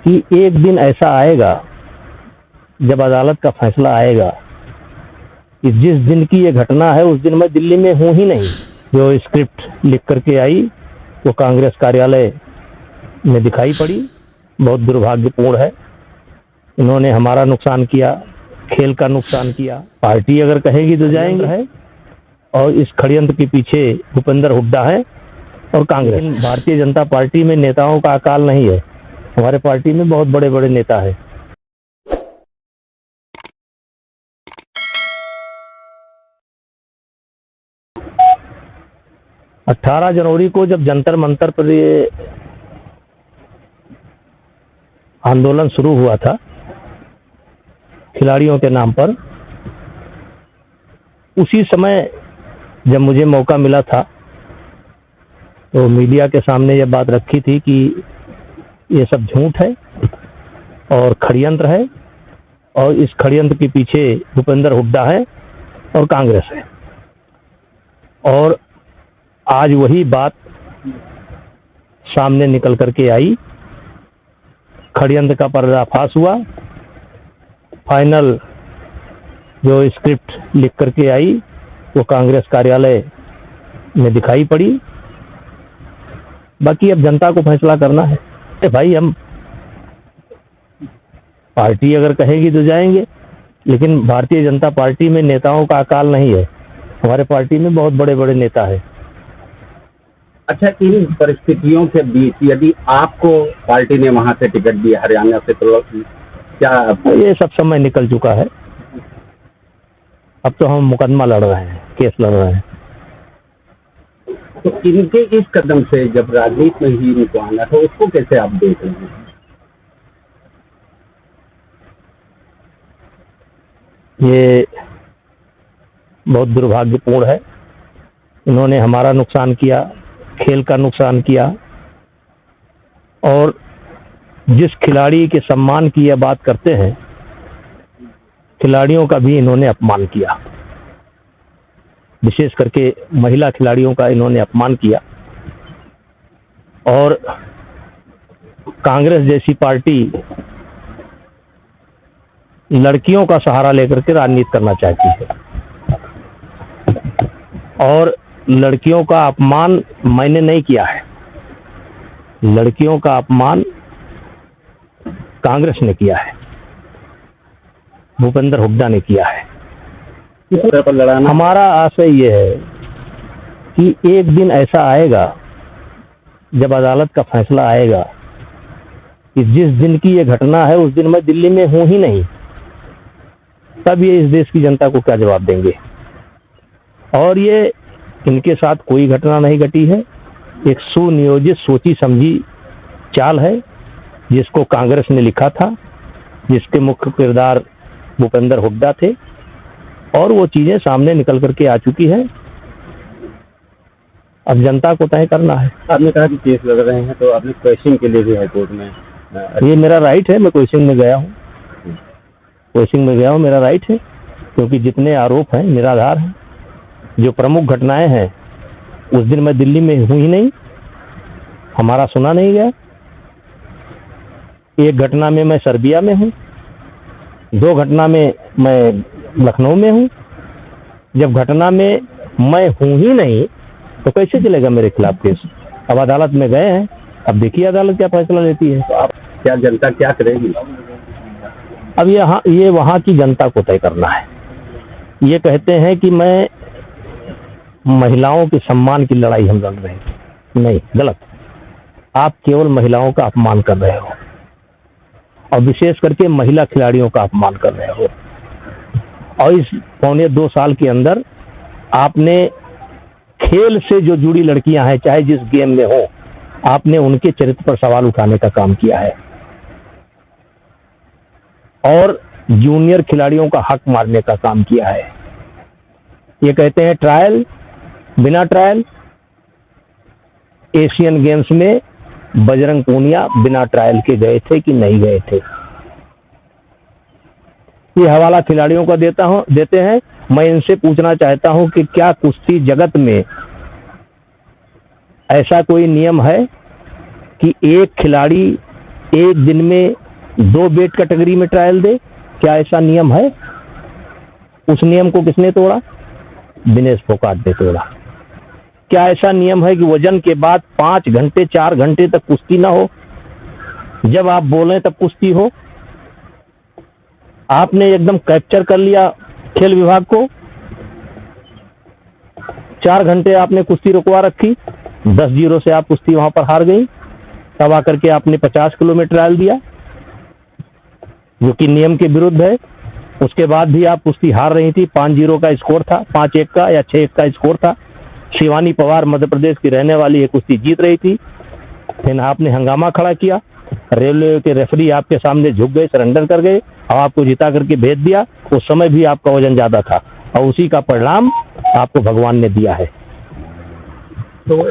कि एक दिन ऐसा आएगा जब अदालत का फैसला आएगा कि जिस दिन की ये घटना है उस दिन मैं दिल्ली में हूं ही नहीं। जो स्क्रिप्ट लिख करके आई वो कांग्रेस कार्यालय में दिखाई पड़ी, बहुत दुर्भाग्यपूर्ण है। इन्होंने हमारा नुकसान किया, खेल का नुकसान किया। पार्टी अगर कहेगी तो जाएंगे है, और इस षड्यंत्र के पीछे भूपेंद्र हुड्डा है और कांग्रेस। भारतीय जनता पार्टी में नेताओं का अकाल नहीं है, हमारे पार्टी में बहुत बड़े बड़े नेता है। अठारह जनवरी को जब जंतर मंतर पर ये आंदोलन शुरू हुआ था खिलाड़ियों के नाम पर, उसी समय जब मुझे मौका मिला था तो मीडिया के सामने ये बात रखी थी कि ये सब झूठ है और षड्यंत्र है, और इस षड्यंत्र के पीछे भूपेंद्र हुड्डा है और कांग्रेस है। और आज वही बात सामने निकल करके आई, षड्यंत्र का पर्दाफाश हुआ। फाइनल जो स्क्रिप्ट लिख करके आई वो कांग्रेस कार्यालय में दिखाई पड़ी। बाकी अब जनता को फैसला करना है। भाई हम पार्टी अगर कहेगी तो जाएंगे, लेकिन भारतीय जनता पार्टी में नेताओं का अकाल नहीं है, हमारे पार्टी में बहुत बड़े बड़े नेता है। अच्छा, इन परिस्थितियों के बीच यदि आपको पार्टी ने वहां से टिकट दिया हरियाणा से, तो क्या ये सब समय निकल चुका है। अब तो हम मुकदमा लड़ रहे हैं, केस लड़ रहे हैं। तो इनके इस कदम से जब राजनीति में ही इनको आना था, उसको कैसे आप देख रहे हैं? ये बहुत दुर्भाग्यपूर्ण है। इन्होंने हमारा नुकसान किया, खेल का नुकसान किया, और जिस खिलाड़ी के सम्मान की यह बात करते हैं, खिलाड़ियों का भी इन्होंने अपमान किया। विशेष करके महिला खिलाड़ियों का इन्होंने अपमान किया। और कांग्रेस जैसी पार्टी लड़कियों का सहारा लेकर के राजनीति करना चाहती है, और लड़कियों का अपमान मैंने नहीं किया है, लड़कियों का अपमान कांग्रेस ने किया है, भूपेंद्र हुड्डा ने किया है। हमारा आशय ये है कि एक दिन ऐसा आएगा जब अदालत का फैसला आएगा कि जिस दिन की ये घटना है उस दिन मैं दिल्ली में हूं ही नहीं। तब ये इस देश की जनता को क्या जवाब देंगे। और ये इनके साथ कोई घटना नहीं घटी है, एक सुनियोजित सोची समझी चाल है जिसको कांग्रेस ने लिखा था, जिसके मुख्य किरदार भूपेंद्र हुड्डा थे, और वो चीजें सामने निकल करके आ चुकी है। अब जनता को तय करना है। आपने कहा कि केस लड़ रहे हैं, तो आपने क्वेश्चन के लिए भी हाईकोर्ट में, ये मेरा राइट है, मैं क्वेश्चन में गया हूँ, क्वेश्चन में गया हूँ, मेरा राइट है, क्योंकि जितने आरोप हैं निराधार हैं। जो प्रमुख घटनाएं हैं उस दिन मैं दिल्ली में हूं ही नहीं, हमारा सुना नहीं गया। एक घटना में मैं सर्बिया में हूं, दो घटना में मैं लखनऊ में हूं। जब घटना में मैं हूं ही नहीं तो कैसे चलेगा मेरे खिलाफ केस। अब अदालत में गए हैं, अब देखिए अदालत क्या फैसला लेती है। तो आप क्या, जनता क्या करेगी? अब ये वहां की जनता को तय करना है। ये कहते हैं कि मैं महिलाओं के सम्मान की लड़ाई हम लड़ रहे हैं, नहीं, गलत। आप केवल महिलाओं का अपमान कर रहे हो, और विशेष करके महिला खिलाड़ियों का अपमान कर रहे हो। और इस 1.25 साल के अंदर आपने खेल से जो जुड़ी लड़कियां हैं, चाहे जिस गेम में हो, आपने उनके चरित्र पर सवाल उठाने का काम किया है, और जूनियर खिलाड़ियों का हक मारने का काम किया है। ये कहते हैं ट्रायल, बिना ट्रायल। एशियन गेम्स में बजरंग पूनिया बिना ट्रायल के गए थे कि नहीं गए थे, ये हवाला खिलाड़ियों का देते हैं। मैं इनसे पूछना चाहता हूं कि क्या कुश्ती जगत में ऐसा कोई नियम है कि एक खिलाड़ी एक दिन में 2 वेट कैटेगरी में ट्रायल दे? क्या ऐसा नियम है? उस नियम को किसने तोड़ा? दिनेश फोगाट ने तोड़ा। क्या ऐसा नियम है कि वजन के बाद 5 घंटे 4 घंटे तक कुश्ती ना हो? जब आप बोलें तब कुश्ती हो? आपने एकदम कैप्चर कर लिया खेल विभाग को। 4 घंटे आपने कुश्ती रुकवा रखी, 10-0 से आप कुश्ती वहां पर हार गई। तब आकर के आपने 50 किलो में ट्रायल दिया, जो कि नियम के विरुद्ध है। उसके बाद भी आप कुश्ती हार रही थी। 5-0 का स्कोर था, 5-1 का या 6-1 का स्कोर था। शिवानी पवार मध्य प्रदेश की रहने वाली ये कुश्ती जीत रही थी। फिर आपने हंगामा खड़ा किया, रेलवे के रेफरी आपके सामने झुक गए, सरेंडर कर गए और आपको जिता करके भेज दिया। उस समय भी आपका वजन ज्यादा था और उसी का परिणाम आपको भगवान ने दिया है। तो